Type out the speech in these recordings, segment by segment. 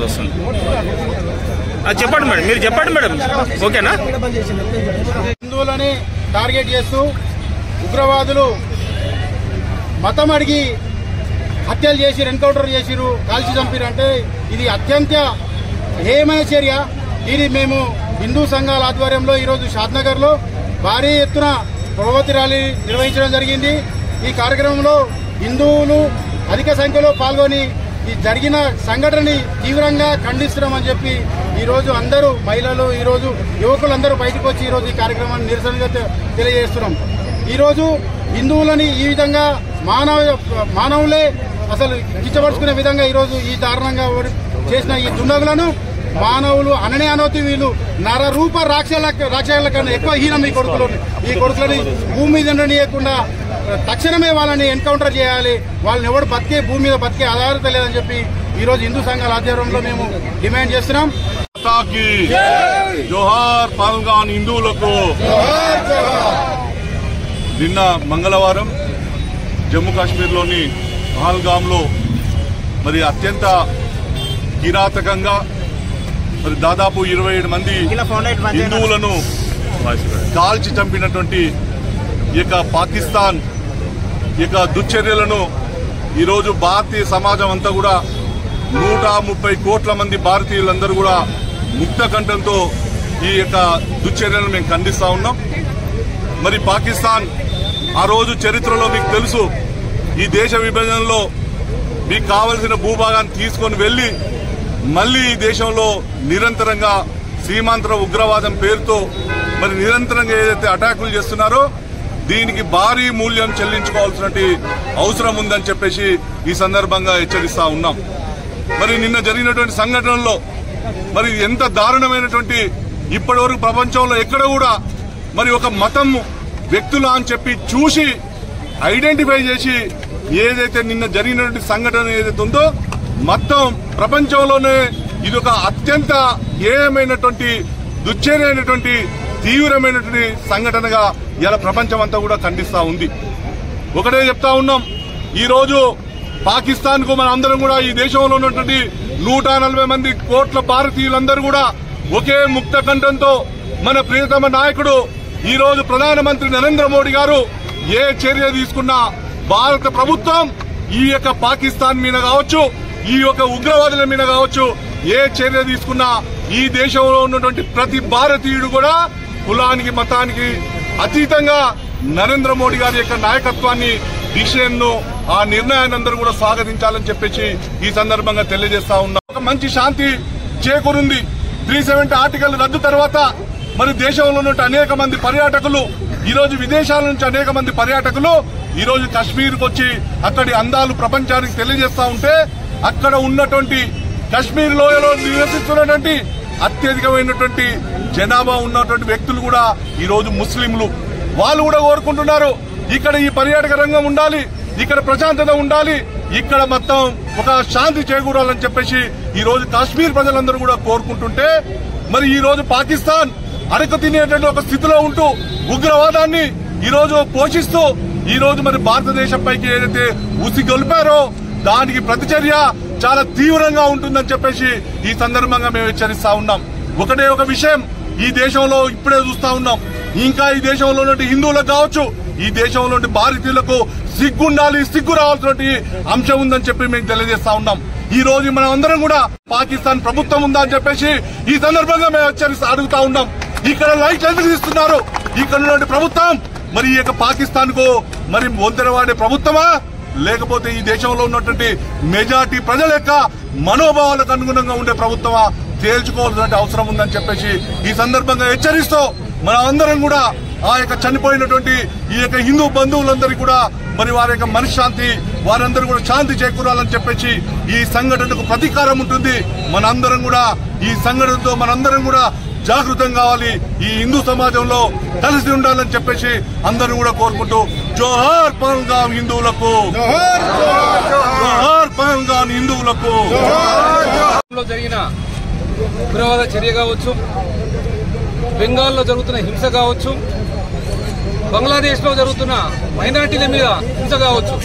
వస్తుంది చెప్పండి మేడం, మీరు చెప్పండి మేడం. ఓకేనా? హిందువులని టార్గెట్ చేస్తూ ఉగ్రవాదులు మతం అడిగి హత్యలు చేసిరు, ఎన్కౌంటర్ చేసిరు, కాల్చి చంపిరు అంటే ఇది అత్యంత హేయమైన చర్య. ఇది మేము హిందూ సంఘాల ఆధ్వర్యంలో ఈరోజు షాద్నగర్ లో భారీ ఎత్తున ప్రభావతి ర్యాలీ నిర్వహించడం జరిగింది. ఈ కార్యక్రమంలో హిందువులు అధిక సంఖ్యలో పాల్గొని ఈ జరిగిన సంఘటనని తీవ్రంగా ఖండిస్తున్నామని చెప్పి ఈరోజు అందరూ మహిళలు, ఈరోజు యువకులందరూ బయటకు వచ్చి ఈరోజు ఈ కార్యక్రమాన్ని నిరసనగా తెలియజేస్తున్నాం. ఈరోజు హిందువులని ఈ విధంగా మానవులే అసలు కిచ్చపరుచుకునే విధంగా ఈరోజు ఈ దారుణంగా చేసిన ఈ దుండగులను మానవులు అననే అనవద్దు. వీళ్ళు నరరూప రాక్షసుల కన్నా ఎక్కువ హీనం ఈ కొడుకులని భూమి మీద ఉండనీయకుండా తక్షణమే వాళ్ళని ఎన్కౌంటర్ చేయాలి. వాళ్ళని ఎవరు భూమి మీద బతికే ఆధారత లేదని చెప్పి ఈరోజు హిందూ సంఘాల ఆధ్వర్యంలో మేము డిమాండ్ చేస్తున్నాం. జోహార్ పాల్గాన్ హిందువులకు. నిన్న మంగళవారం జమ్మూ కాశ్మీర్లోని పహల్గామ్లో మరి అత్యంత కిరాతకంగా మరి దాదాపు 27 మంది హిందువులను కాల్చి చంపినటువంటి ఈ పాకిస్తాన్ దుశ్చర్యలను ఈరోజు భారతీయ సమాజం అంతా కూడా 130 కోట్ల మంది భారతీయులందరూ కూడా ముక్త కంఠంతో ఈ దుశ్చర్యలను మేము ఖండిస్తా ఉన్నాం. మరి పాకిస్తాన్ ఆ రోజు చరిత్రలో మీకు తెలుసు, ఈ దేశ విభజనలో మీకు కావలసిన భూభాగాన్ని తీసుకొని వెళ్లి మళ్లీ ఈ దేశంలో నిరంతరంగా సీమాంతర ఉగ్రవాదం పేరుతో మరి నిరంతరంగా ఏదైతే అటాకులు చేస్తున్నారో దీనికి భారీ మూల్యం చెల్లించుకోవాల్సిన అవసరం ఉందని చెప్పేసి ఈ సందర్భంగా హెచ్చరిస్తా ఉన్నాం. మరి నిన్న జరిగినటువంటి సంఘటనలో మరి ఎంత దారుణమైనటువంటి ఇప్పటి వరకు ప్రపంచంలో ఎక్కడ కూడా మరి ఒక మతం వ్యక్తులు అని చెప్పి చూసి ఐడెంటిఫై చేసి ఏదైతే నిన్న జరిగినటువంటి సంఘటన ఏదైతే ఉందో మొత్తం ప్రపంచంలోనే ఇది ఒక అత్యంత హేయమైనటువంటి దుశ్చర్యమైనటువంటి తీవ్రమైనటువంటి సంఘటనగా ఇలా ప్రపంచం అంతా కూడా ఖండిస్తా ఉంది. ఒకటే చెప్తా ఉన్నాం, ఈ రోజు పాకిస్తాన్ కు మన అందరం కూడా ఈ దేశంలో ఉన్నటువంటి 140 మంది కోట్ల భారతీయులందరూ కూడా ఒకే ముక్త కంఠంతో మన ప్రియతమ నాయకుడు ఈ రోజు ప్రధానమంత్రి నరేంద్ర మోడీ గారు ఏ చర్య తీసుకున్నా భారత ప్రభుత్వం ఈ పాకిస్తాన్ మీద కావచ్చు, ఈ ఉగ్రవాదుల మీద కావచ్చు ఏ చర్య తీసుకున్నా ఈ దేశంలో ఉన్నటువంటి ప్రతి భారతీయుడు కూడా కులానికి మతానికి అతీతంగా నరేంద్ర మోడీ గారి నాయకత్వాన్ని డిసిషన్ను ఆ నిర్ణయాన్ని అందరూ కూడా స్వాగతించాలని చెప్పేసి ఈ సందర్భంగా తెలియజేస్తా ఉన్నా. ఒక మంచి శాంతి చేకూరింది. 370 ఆర్టికల్ రద్దు తర్వాత మరి దేశంలో ఉన్న అనేక మంది పర్యాటకులు ఈ రోజు విదేశాల నుంచి అనేక మంది పర్యాటకులు ఈ రోజు కశ్మీర్కి వచ్చి అక్కడి అందాలు ప్రపంచానికి తెలియజేస్తా ఉంటే అక్కడ ఉన్నటువంటి కశ్మీర్ లోయలో నివసిస్తున్నటువంటి అత్యధికమైనటువంటి జనాభా ఉన్నటువంటి వ్యక్తులు కూడా ఈ రోజు ముస్లింలు. వాళ్ళు కూడా కోరుకుంటున్నారు ఇక్కడ ఈ పర్యాటక రంగం ఉండాలి, ఇక్కడ ప్రశాంతత ఉండాలి, ఇక్కడ మొత్తం ఒక శాంతి చేకూరాలని చెప్పేసి ఈ రోజు కాశ్మీర్ ప్రజలందరూ కూడా కోరుకుంటుంటే మరి ఈ రోజు పాకిస్తాన్ అడక తినేటువంటి ఒక స్థితిలో ఉంటూ ఉగ్రవాదాన్ని ఈ రోజు పోషిస్తూ ఈ రోజు మరి భారతదేశంపైకి ఏదైతే ఉసిగొల్పారో దానికి ప్రతిచర్య చాలా తీవ్రంగా ఉంటుందని చెప్పేసి ఈ సందర్భంగా మేము హెచ్చరిస్తా ఉన్నాం. ఒకటే ఒక విషయం ఈ దేశంలో ఇప్పుడే చూస్తా ఉన్నాం, ఇంకా ఈ దేశంలో నుండి హిందువులకు కావచ్చు ఈ దేశంలో నుండి భారతీయులకు సిగ్గుండాలి, సిగ్గు రావాల్సిన అంశం ఉందని చెప్పి మేము తెలియజేస్తా ఉన్నాం. ఈ రోజు మనం అందరం కూడా పాకిస్తాన్ ప్రభుత్వం ఉందా అని చెప్పేసి ఈ సందర్భంగా మేము హెచ్చరిస్తా అడుగుతా ఉన్నాం. ఇక్కడ లైట్లు ఎందుకు తీస్తున్నారు? ఇక్కడ ఉన్నటువంటి ప్రభుత్వం మరి ఈ పాకిస్తాన్ కు మరి వంతెనవాడే ప్రభుత్వమా లేకపోతే ఈ దేశంలో ఉన్నటువంటి మెజార్టీ ప్రజల యొక్క మనోభావాలకు అనుగుణంగా ఉండే ప్రభుత్వమా తేల్చుకోవాల్సిన అవసరం ఉందని చెప్పేసి ఈ సందర్భంగా హెచ్చరిస్తూ మన అందరం కూడా ఆ చనిపోయినటువంటి ఈ హిందూ బంధువులందరికీ కూడా మరి వారి మనశ్శాంతి వారందరూ కూడా శాంతి చేకూరాలని చెప్పేసి ఈ సంఘటనకు ప్రతీకారం ఉంటుంది. మనందరం కూడా ఈ సంఘటనతో మనందరం కూడా జాగృతం కావాలి, ఈ హిందూ సమాజంలో కలిసి ఉండాలని చెప్పేసి అందరూ కూడా కోరుకుంటూ జోహార్ పహల్గాం హిందువులకు, జోహార్ పహల్గాం హిందువులకు. జరిగిన ఉగ్రవాద చర్య కావచ్చు, బెంగాల్లో జరుగుతున్న హింస కావచ్చు, బంగ్లాదేశ్ లో జరుగుతున్న మైనారిటీల మీద హింస కావచ్చు,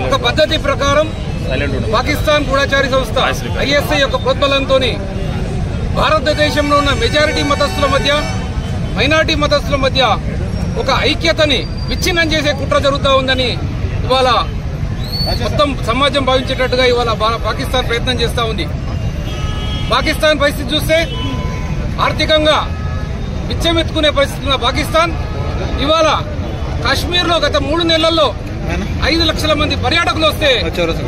ఒక పద్ధతి ప్రకారం పాకిస్తాన్ గూఢచారి సంస్థ ISI యొక్క ప్రోద్బలంతో భారతదేశంలో ఉన్న మెజారిటీ మతస్థుల మధ్య, మైనారిటీ మతస్థుల మధ్య ఒక ఐక్యతని విచ్ఛిన్నం చేసే కుట్ర జరుగుతూ ఉందని ఇవాళ మొత్తం సమాజం భావించేటట్టుగా ఇవాళ పాకిస్తాన్ ప్రయత్నం చేస్తూ ఉంది. పాకిస్తాన్ పరిస్థితి చూస్తే ఆర్థికంగా విచ్చమెత్తుకునే పరిస్థితి ఉన్న పాకిస్తాన్ ఇవాళ కాశ్మీర్లో గత 3 నెలల్లో 5 లక్షల మంది పర్యాటకులు వస్తే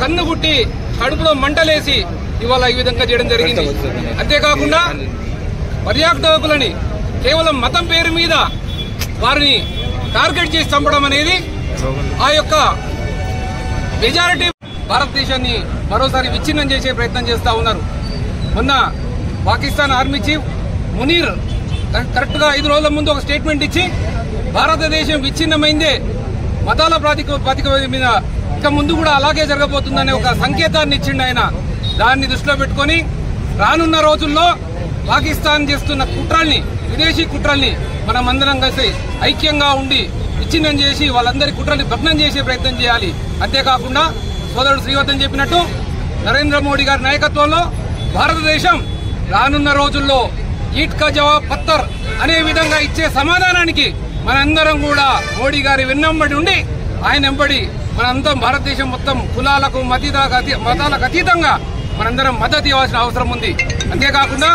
కన్నుగుట్టి కడుపులో మంటలేసి ఇవాళ ఈ విధంగా చేయడం జరిగింది. అంతేకాకుండా పర్యాటకులని కేవలం మతం పేరు మీద వారిని టార్గెట్ చేసి చంపడం అనేది ఆ యొక్క మెజారిటీ భారతదేశాన్ని మరోసారి విచ్ఛిన్నం చేసే ప్రయత్నం చేస్తా ఉన్నారు. మొన్న Pakistan army chief Munir correct గా 5 రోజుల ముందు ఒక స్టేట్మెంట్ ఇచ్చి భారతదేశం విచ్ఛిన్నమైందే మతాల ప్రాతిపదిక మీద ఇక ముందు కూడా అలాగే జరగబోతుందనే ఒక సంకేతాన్ని ఇచ్చిండు ఆయన. దాన్ని దృష్టిలో పెట్టుకుని రానున్న రోజుల్లో పాకిస్తాన్ చేస్తున్న కుట్రల్ని, విదేశీ కుట్రల్ని మనమందరం కలిసి ఐక్యంగా ఉండి విచ్ఛిన్నం చేసి వాళ్ళందరి కుట్రల్ని భగ్నం చేసే ప్రయత్నం చేయాలి. అంతేకాకుండా సోదరుడు శ్రీవర్ధన్ చెప్పినట్టు నరేంద్ర మోడీ గారి నాయకత్వంలో భారతదేశం రానున్న రోజుల్లో ఈట్ కా జవాబ్ పత్తర్ అనే విధంగా ఇచ్చే సమాధానానికి మనందరం కూడా మోడీ గారి వెన్నెంబడి ఉండి ఆయన వెంబడి మనంతా భారతదేశం మొత్తం కులాలకు మతాలకు అతీతంగా మనందరం మద్దతు ఇవ్వాల్సిన అవసరం ఉంది. అంతేకాకుండా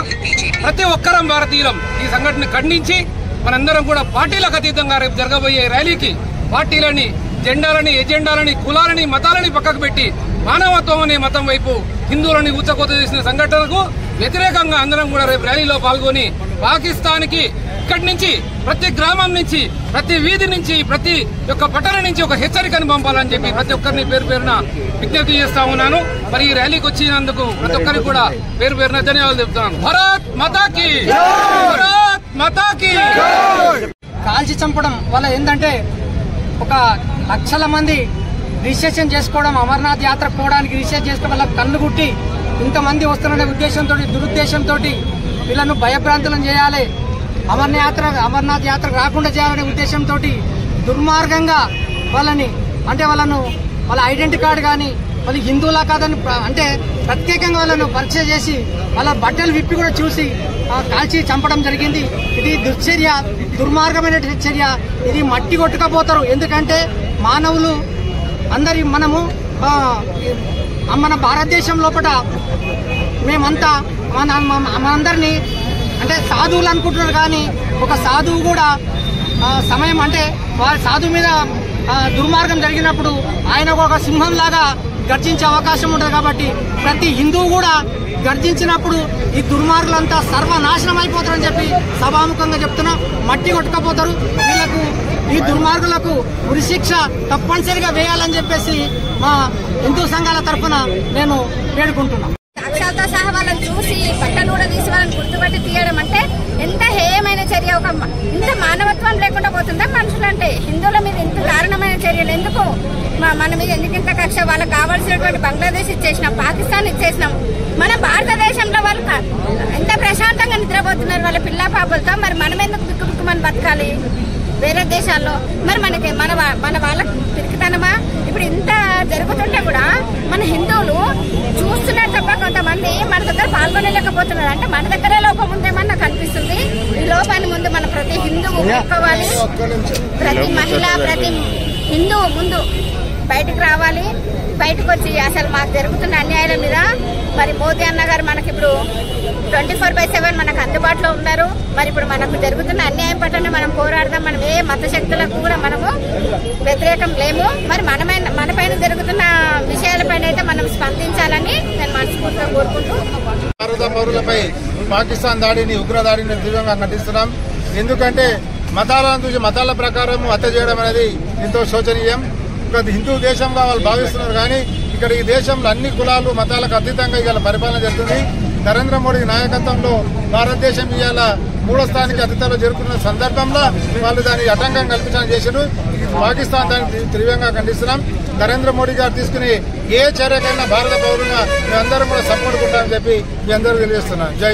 ప్రతి ఒక్కరం భారతీయులం ఈ సంఘటన ఖండించి మనందరం కూడా పార్టీలకు అతీతంగా రేపు జరగబోయే ర్యాలీకి పార్టీలని, జెండాలని, ఎజెండాలని, కులాలని, మతాలని పక్కకు పెట్టి మానవత్వం అనే మతం వైపు హిందువులని ఊచకోత చేసిన సంఘటనకు వ్యతిరేకంగా అందరం కూడా రేపు ర్యాలీలో పాల్గొని పాకిస్తాన్కి ఇక్కడి నుంచి ప్రతి గ్రామం నుంచి, ప్రతి వీధి నుంచి, ప్రతి ఒక్క పట్టణం నుంచి ఒక హెచ్చరికను పంపాలని చెప్పి ప్రతి ఒక్కరిని పేరు పేరున విజ్ఞప్తి చేస్తా ఉన్నాను. మరి ఈ ర్యాలీకి వచ్చినందుకు ప్రతి ఒక్కరికి కూడా పేరు పేరున ధన్యవాదాలు చెప్తున్నాను. భారత్ మాతాకి, భారత్ మాతాకి. కాల్చి చంపడం వల్ల ఏంటంటే ఒక లక్షల మంది రిజిస్ట్రేషన్ చేసుకోవడం, అమర్నాథ్ యాత్ర పోవడానికి రిజిస్ట్రేషన్ చేసుకోవడం వల్ల కన్నుగుట్టి ఇంతమంది వస్తున్న ఉద్దేశంతో, దురుద్దేశంతో వీళ్ళను భయభ్రాంతులను చేయాలి, అమర్నాథ్ యాత్ర రాకుండా చేయాలనే ఉద్దేశంతో దుర్మార్గంగా వాళ్ళ ఐడెంటిటీ కార్డు కానీ వాళ్ళు హిందువులా కాదని అంటే ప్రత్యేకంగా వాళ్ళను పరీక్ష చేసి వాళ్ళ బట్టలు విప్పి కూడా చూసి కాల్చి చంపడం జరిగింది. ఇది దుశ్చర్య, దుర్మార్గమైన చర్య. ఇది మట్టి కొట్టుకపోతారు. ఎందుకంటే మానవులు మనము మన భారతదేశం లోపల మేమంతా మనందరినీ అంటే సాధువులు అనుకుంటున్నారు, కానీ ఒక సాధువు కూడా సమయం అంటే సాధువు మీద దుర్మార్గం జరిగినప్పుడు ఆయన ఒక సింహం లాగా గర్జించే అవకాశం ఉంటుంది. కాబట్టి ప్రతి హిందువు కూడా గర్జించినప్పుడు ఈ దుర్మార్గులంతా సర్వనాశనం అయిపోతారని చెప్పి సభాముఖంగా చెప్తున్నా. మట్టి కొట్టుకపోతారు. వీళ్లకు, ఈ దుర్మార్గులకు ఉరిశిక్ష తప్పనిసరిగా వేయాలని చెప్పేసి మా హిందూ సంఘాల తరఫున నేను వేడుకుంటున్నాను. సాక్ష్యాలతో సహా వాళ్ళని చూసి బట్టలు కూడా తీసి వాళ్ళని గుర్తుపట్టి తీయడం అంటే ఎంత హేయమైన చర్య. ఇంత మానవత్వం లేకుండా పోతుందా మనుషులంటే? హిందువుల మీద ఇంత దారుణమైన చర్యలు ఎందుకు? మన మీద ఎందుకు ఇంత కక్ష? వాళ్ళకి కావాల్సినటువంటి బంగ్లాదేశ్ ఇచ్చేసినాం, పాకిస్తాన్ ఇచ్చేసినాం. మన భారతదేశంలో వాళ్ళు ఎంత ప్రశాంతంగా నిద్రపోతున్నారు వాళ్ళ పిల్ల పాపలతో. మరి మనం ఎందుకు బిక్కుబిక్కుమని బతకాలి వేరే దేశాల్లో? మరి మన వాళ్ళకి పిరికితనమా? ఇప్పుడు ఇంత జరుగుతుంటే కూడా మన హిందువులు చూస్తున్నారు తప్ప కొంతమంది మన దగ్గర పాల్గొనలేకపోతున్నారు. అంటే మన దగ్గరే లోపం ఉందేమని నాకు అనిపిస్తుంది. ఈ లోపాన్ని ముందు మన ప్రతి హిందువు ఒప్పుకోవాలి. ప్రతి మహిళ, ప్రతి హిందువు ముందు బయటకు రావాలి. బయటకు వచ్చి అసలు మాకు జరుగుతున్న అన్యాయాల మీద మరి మోదీ అన్న గారు మనకి ఇప్పుడు 24/7 మనకు అందుబాటులో ఉన్నారు. మరి ఇప్పుడు మనకు జరుగుతున్న అన్యాయం పట్ల మనం పోరాడదాం. మనం ఏ మత శక్తులకు కూడా మనము వ్యతిరేకం లేము. మరి మన పైన జరుగుతున్న విషయాలపైన అయితే మనం స్పందించాలని నేను మనస్ఫూర్తిగా కోరుకుంటూ భారత పౌరులపై పాకిస్తాన్ దాడిని, ఉగ్రదాడిని తీవ్రంగా ఖండిస్తున్నాం. ఎందుకంటే మతాల ప్రకారం హత్య చేయడం అనేది ఎంతో శోచనీయం. ఒక హిందూ దేశంగా వాళ్ళు భావిస్తున్నారు, కానీ ఇక్కడ ఈ దేశంలో అన్ని కులాలు, మతాలకు అతీతంగా ఇవాళ పరిపాలన జరుగుతుంది. నరేంద్ర మోడీ నాయకత్వంలో భారతదేశం ఇవాళ 3వ స్థానానికి అతిథిలో జరుగుతున్న సందర్భంలో వాళ్ళు దాన్ని ఆటంకం కల్పించాలని చేశారు. పాకిస్తాన్ దాన్ని తీవ్రంగా ఖండిస్తున్నాం. నరేంద్ర మోడీ గారు తీసుకునే ఏ చర్యకైనా భారత పౌరులుగా మేమందరం కూడా సపోర్ట్ ఉంటామని చెప్పి మీ అందరూ తెలియజేస్తున్నాం. జై